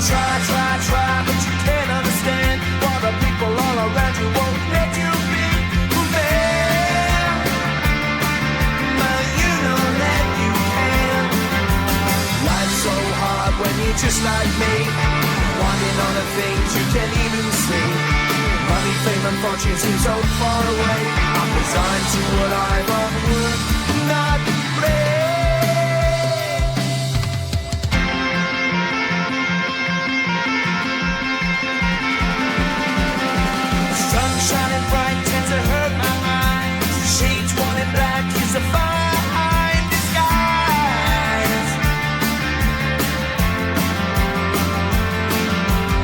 Try, but you can't understand why the people all around you won't let you be who man. But you know that you can. Life's so hard when you're just like me, wanting all the things you can't even see. Money, fame, and fortune seem so far away. I'm resigned to what I've would not play. Sun shining bright tends to hurt my mind. Shades worn in black is a fine disguise.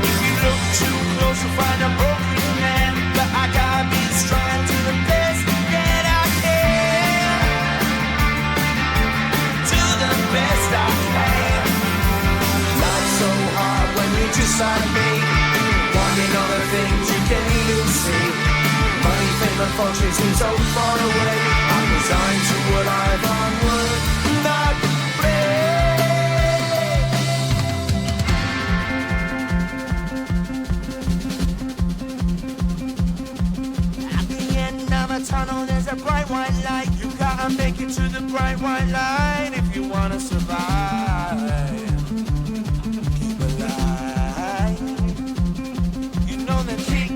If you look too close, you'll find a broken man. But I gotta be strong to the best that I can. To the best I can. Life's so hard when you're just like me, wanting all the things you can't even see. Money, fame, and fortune seem so far away. I'm resigned to what I've would not play. At the end of a tunnel, there's a bright white light. You gotta make it to the bright white light if you wanna survive. Keep alive. You know that kick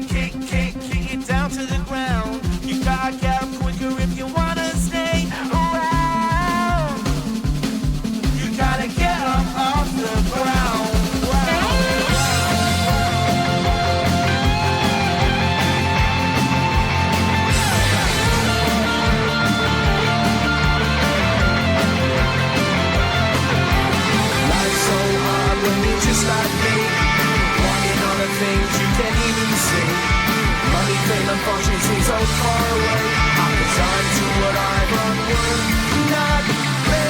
it down to the ground. You gotta get up quicker if you wanna stay around. You gotta get up off the ground. Life's so hard when you're just like me, wanting all the things you can't even see. Money, fame, and fortune seem so far away. I'm resigned to what I've would not play.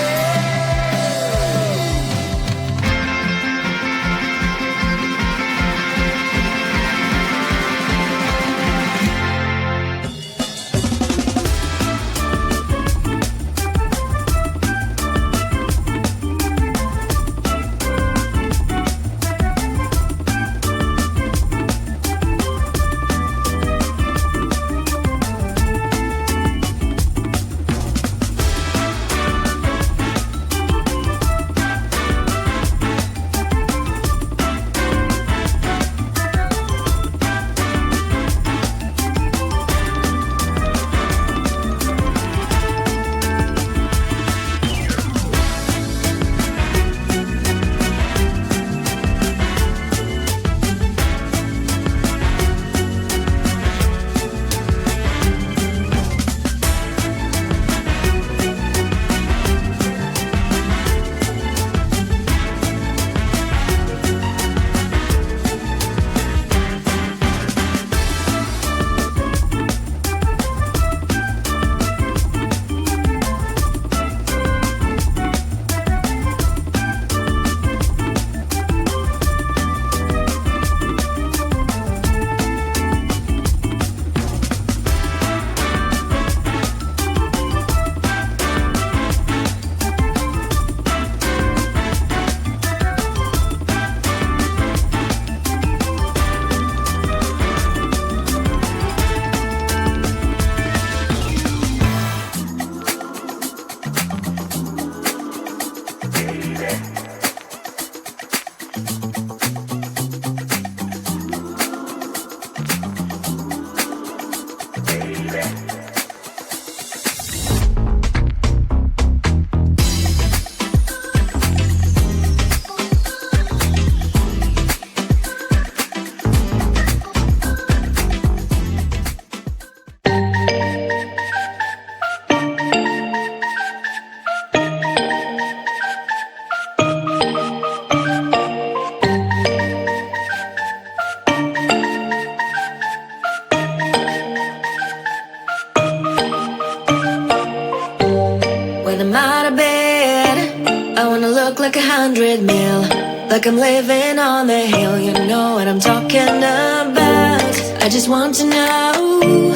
like 100 mil, like I'm living on the hill. You know what I'm talking about. I just want to know,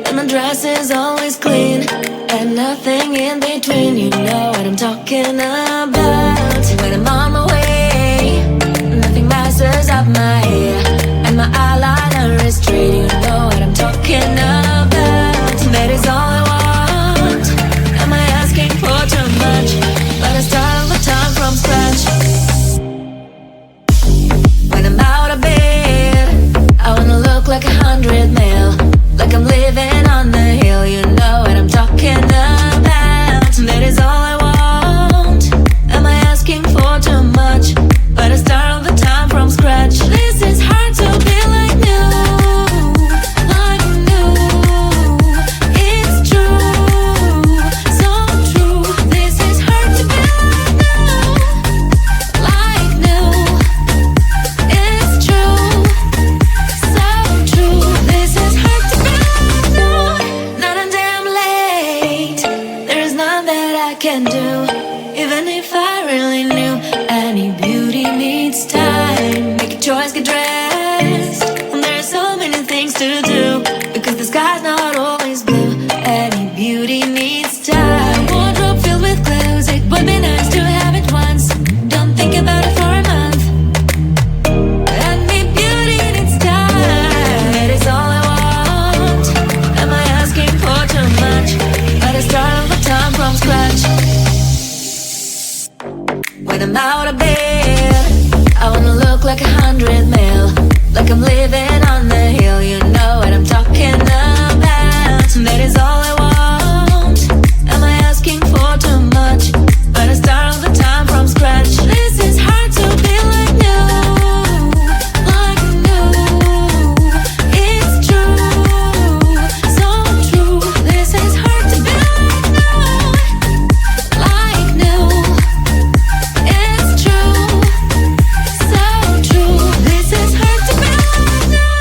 and my dress is always clean, and nothing in between. You know what I'm talking about. When I'm on my way, nothing matters hill, you know what I'm talking about. That is all I want. Am I asking for too much? But I start all the time from scratch. This is hard to be like new, like new. It's true, so true. This is hard to be like new, it's true, so true. This is hard to be like new. Not a damn late. There's none that I can do, even if I really knew. Any beauty needs time. Make a choice, get dressed. And there are so many things to do, because the sky's not always blue. Any beauty needs time. Wardrobe filled with clothes, it would be nice to have it once. Don't think about it for a month. Any beauty needs time. That is all I want. Am I asking for too much? But I start all the time from scratch. When I'm out of bed, I wanna look like 100 mil, like I'm living on the hill. You know what I'm talking about. That is all I want. Am I asking for too much? But I start all the time from scratch. This is hard to be like new, like new. It's true, so true. This is hard to be like new. It's true, so true. This is hard to be like new.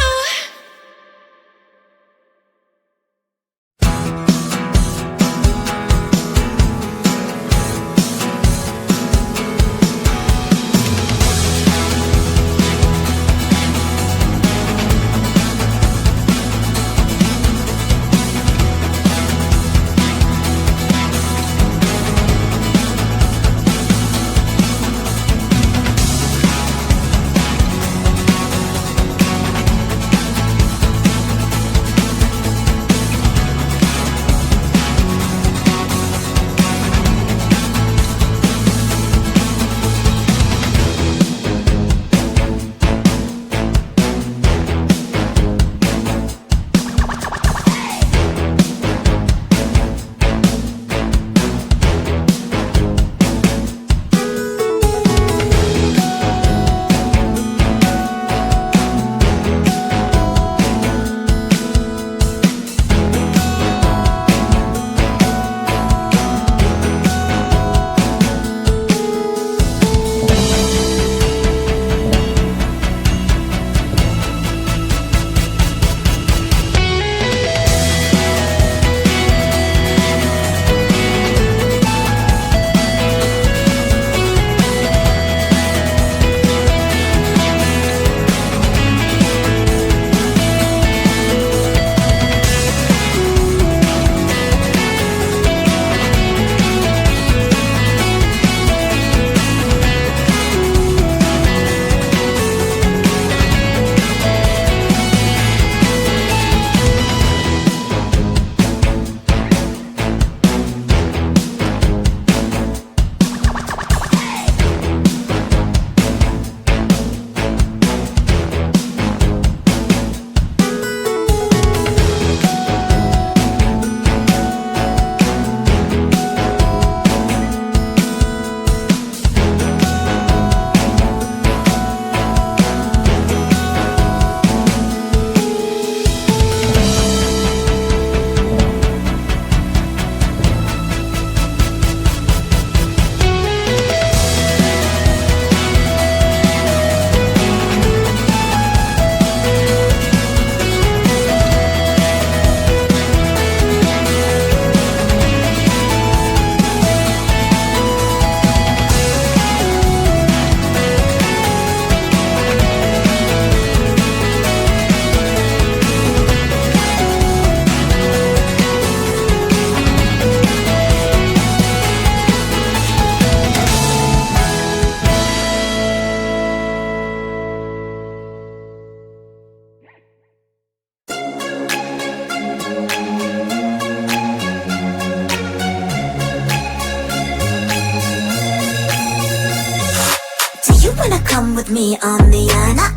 wanna come with me on the yacht?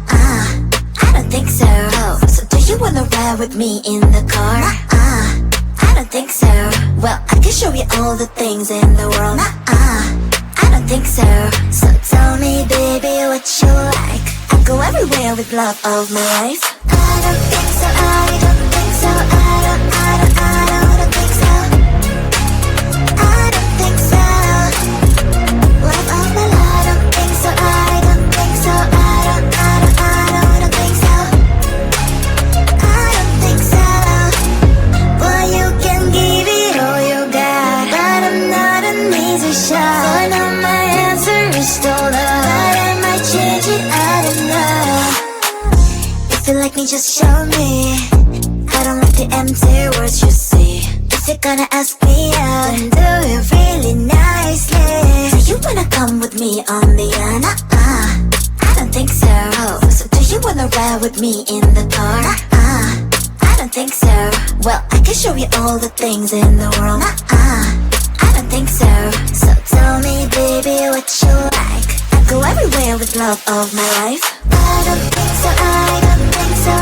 I don't think so. So do you wanna ride with me in the car? I don't think so. Well, I can show you all the things in the world. I don't think so. So tell me, baby, what you like. I go everywhere with love of my life. I don't think so, I don't think so, I don't think so. I don't think so. Love of my life. I don't think so, I don't think so, I don't think so. I don't think so. Boy, you can give it all you got, but I'm not an easy shot. For now my answer is still no, but I might change it, I don't know. If you like me, just show me. I don't like the empty words you say. If you're gonna ask me out, then do it really nicely. Do you wanna come with me on the yacht? I don't think so. Oh, so do you wanna ride with me in the car? I don't think so. Well, I can show you all the things in the world. I don't think so. So tell me, baby, what you like. I go everywhere with love of my life. I don't think so, I don't think so,